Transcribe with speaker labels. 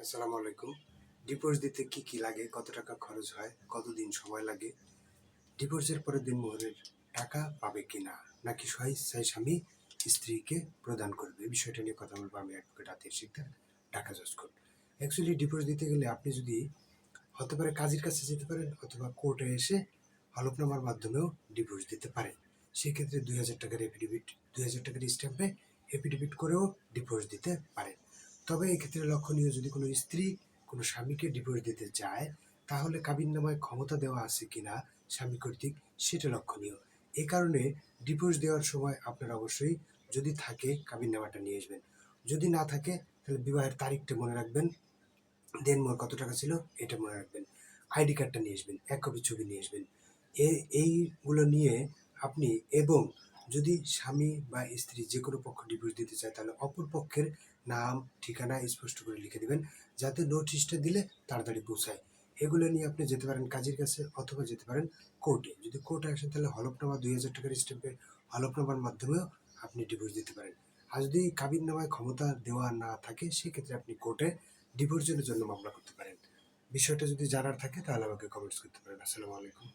Speaker 1: আসসালামু আলাইকুম। ডিভোর্স দিতে কি, কি লাগে? কত টাকা খরচ হয়? কতদিন সময় লাগে? ডিভোর্সের পরে দিনমোহরের টাকা পাবে কিনা? নাকি স্বইচ্ছায় স্বামী স্ত্রীকে প্রদান করবে? এই বিষয়টা নিয়ে কথা বলবো আমি অ্যাডভোকেট আতির শিকদার, ঢাকা জজ কোর্ট। অ্যাকচুয়ালি ডিভোর্স দিতে গেলে আপনি যদি হতে পারে কাজীর কাছে যেতে পারেন অথবা কোর্টে এসে হলফনামার মাধ্যমেও ডিভোর্স দিতে পারেন। সেক্ষেত্রে ২,০০০ টাকার এফিডেভিট, ২,০০০ টাকার স্ট্যাম্পে এফিডেভিট করেও ডিভোর্স দিতে পারেন। তবে এক্ষেত্রে লক্ষণীয়, যদি কোনো স্ত্রী কোনো স্বামীকে ডিভোর্স দিতে চায় তাহলে কাবিননামায় ক্ষমতা দেওয়া আছে কিনা স্বামী কর্তৃক, সেটা লক্ষণীয়। এ কারণে ডিভোর্স দেওয়ার সময় আপনার অবশ্যই, যদি থাকে, কাবিননামাটা নিয়ে আসবেন। যদি না থাকে তাহলে বিবাহের তারিখটা মনে রাখবেন, দেনমোহর কত টাকা ছিল এটা মনে রাখবেন, আইডি কার্ডটা নিয়ে আসবেন, এক কপি ছবি নিয়ে আসবেন। এইগুলো নিয়ে আপনি, এবং যদি স্বামী বা স্ত্রী যে কোনো পক্ষ ডিভোর্স দিতে চায় তাহলে অপর পক্ষের নাম ঠিকানা স্পষ্ট করে লিখে দিবেন, যাতে নোটিশটা দিলে তাড়াতাড়ি পৌঁছায়। এগুলো নিয়ে আপনি যেতে পারেন কাজীর কাছে অথবা যেতে পারেন কোর্টে। যদি কোর্টে আসেন তাহলে হলফনামা, ২,০০০ টাকার স্ট্যাম্পে হলফনামার মাধ্যমেও আপনি ডিভোর্স দিতে পারেন। আর যদি কাবিননামায় ক্ষমতা দেওয়া না থাকে সেক্ষেত্রে আপনি কোর্টে ডিভোর্সের জন্য মামলা করতে পারেন। বিষয়টা যদি জানার থাকে তাহলে আমাকে কমেন্টস করতে পারেন। আসসালামু আলাইকুম।